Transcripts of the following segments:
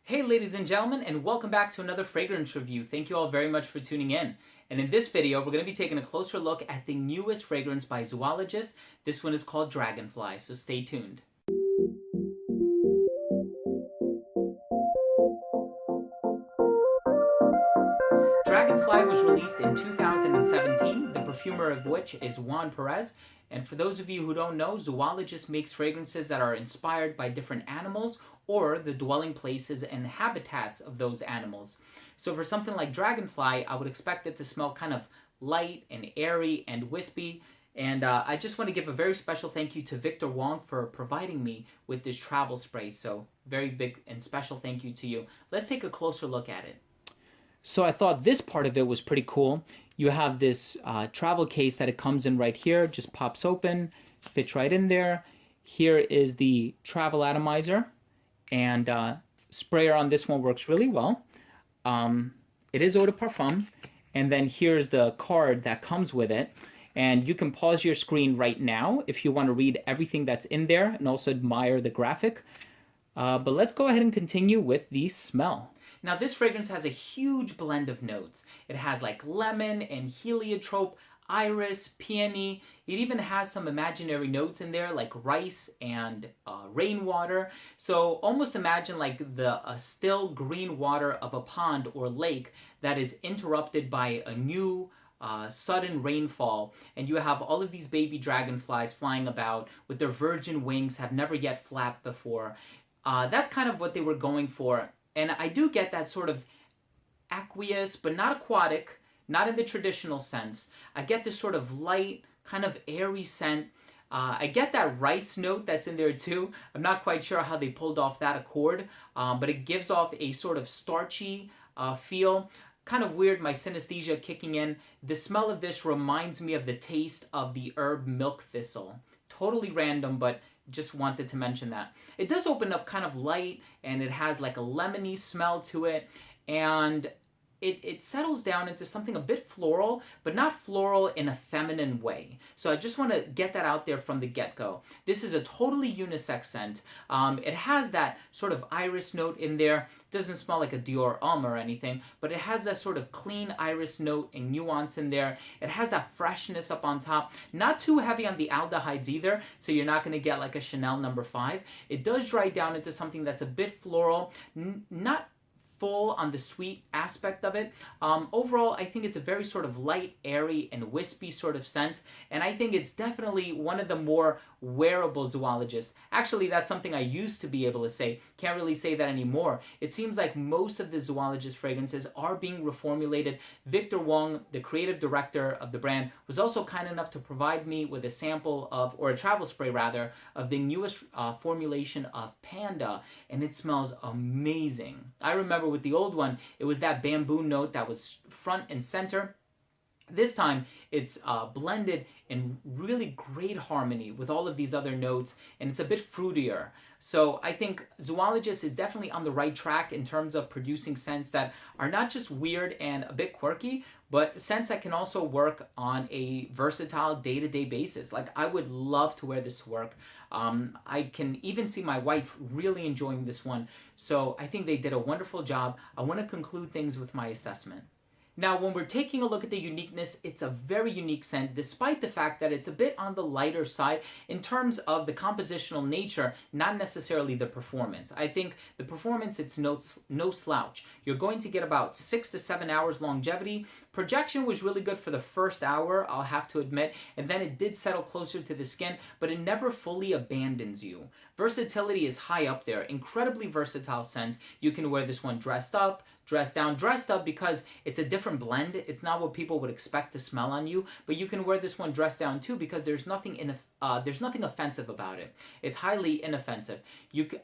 Hey ladies and gentlemen, and welcome back to another fragrance review. Thank you all very much for tuning in. And in this video, we're going to be taking a closer look at the newest fragrance by Zoologist. This one is called Dragonfly, so stay tuned. Dragonfly was released in 2017, the perfumer of which is Juan Perez. And for those of you who don't know, Zoologist makes fragrances that are inspired by different animals or the dwelling places and habitats of those animals. So for something like Dragonfly, I would expect it to smell kind of light and airy and wispy. And I just want to give a very special thank you to Victor Wong for providing me with this travel spray. So very big and special thank you to you. Let's take a closer look at it. So I thought this part of it was pretty cool. You have this travel case that it comes in right here, just pops open, fits right in there. Here is the travel atomizer, and sprayer on this one works really well. It is eau de parfum, and then here's the card that comes with it. And you can pause your screen right now if you want to read everything that's in there and also admire the graphic. But let's go ahead and continue with the smell. Now this fragrance has a huge blend of notes. It has like lemon and heliotrope, iris, peony. It even has some imaginary notes in there like rice and rainwater. So almost imagine like the still green water of a pond or lake that is interrupted by a new sudden rainfall, and you have all of these baby dragonflies flying about with their virgin wings, have never yet flapped before. That's kind of what they were going for. And I do get that sort of aqueous, but not aquatic, not in the traditional sense. I get this sort of light, kind of airy scent. I get that rice note that's in there too. I'm not quite sure how they pulled off that accord, but it gives off a sort of starchy feel. Kind of weird, my synesthesia kicking in. The smell of this reminds me of the taste of the herb milk thistle. Totally random, but just wanted to mention that. It does open up kind of light, and it has like a lemony smell to it, and it settles down into something a bit floral, but not floral in a feminine way. So I just want to get that out there from the get-go. This is a totally unisex scent. It has that sort of iris note in there. It doesn't smell like a Dior Homme or anything, but it has that sort of clean iris note and nuance in there. It has that freshness up on top. Not too heavy on the aldehydes either, so you're not going to get like a Chanel No. 5. It does dry down into something that's a bit floral, not full on the sweet aspect of it. Overall, I think it's a very sort of light, airy, and wispy sort of scent, and I think it's definitely one of the more wearable zoologists. Actually, that's something I used to be able to say. Can't really say that anymore. It seems like most of the zoologist fragrances are being reformulated. Victor Wong, the creative director of the brand, was also kind enough to provide me with a sample of, or a travel spray rather, of the newest formulation of Panda, and it smells amazing. I remember with the old one, it was that bamboo note that was front and center. This time, it's blended in really great harmony with all of these other notes, and it's a bit fruitier. So I think Zoologist is definitely on the right track in terms of producing scents that are not just weird and a bit quirky, but scents that can also work on a versatile day-to-day basis. Like, I would love to wear this to work. I can even see my wife really enjoying this one. So I think they did a wonderful job. I want to conclude things with my assessment. Now, when we're taking a look at the uniqueness, it's a very unique scent, despite the fact that it's a bit on the lighter side in terms of the compositional nature, not necessarily the performance. I think the performance, it's no slouch. You're going to get about 6 to 7 hours longevity. Projection was really good for the first hour, I'll have to admit, and then it did settle closer to the skin, but it never fully abandons you. Versatility is high up there, incredibly versatile scent. You can wear this one dressed up, dressed down, dressed up because it's a different blend. It's not what people would expect to smell on you, but you can wear this one dressed down too because there's nothing offensive about it. It's highly inoffensive.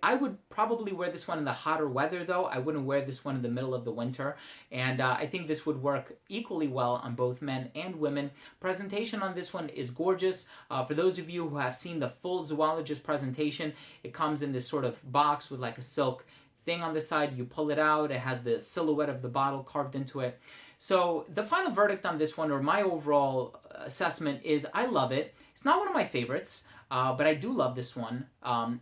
I would probably wear this one in the hotter weather though. I wouldn't wear this one in the middle of the winter, and I think this would work equally well on both men and women. Presentation on this one is gorgeous. For those of you who have seen the full Zoologist presentation, it comes in this sort of box with like a silk thing on the side. You pull it out, it has the silhouette of the bottle carved into it. So the final verdict on this one, or my overall assessment, is I love it. It's not one of my favorites, but I do love this one.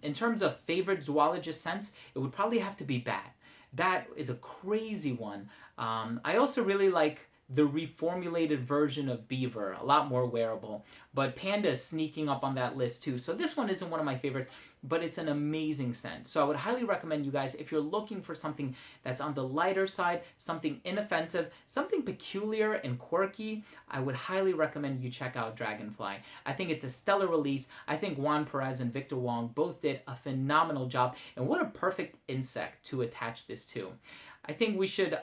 In terms of favorite zoologist scents, it would probably have to be Bat. That is a crazy one. I also really like the reformulated version of Beaver, a lot more wearable. But Panda is sneaking up on that list too. So this one isn't one of my favorites, but it's an amazing scent. So I would highly recommend you guys, if you're looking for something that's on the lighter side, something inoffensive, something peculiar and quirky, I would highly recommend you check out Dragonfly. I think it's a stellar release. I think Juan Perez and Victor Wong both did a phenomenal job. And what a perfect insect to attach this to. I think we should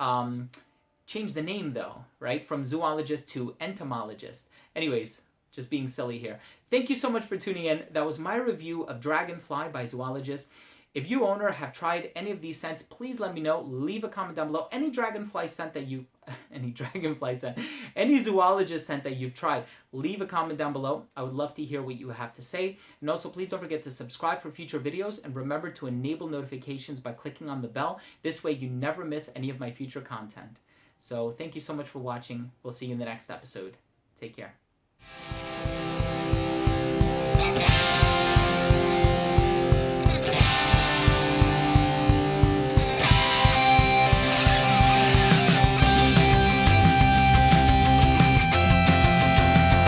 change the name though, right? From zoologist to entomologist. Anyways, just being silly here. Thank you so much for tuning in. That was my review of Dragonfly by Zoologist. If you owner have tried any of these scents, please let me know. Leave a comment down below. Any dragonfly scent that you, any zoologist scent that you've tried, leave a comment down below. I would love to hear what you have to say. And also, please don't forget to subscribe for future videos and remember to enable notifications by clicking on the bell. This way you never miss any of my future content. So thank you so much for watching. We'll see you in the next episode. Take care.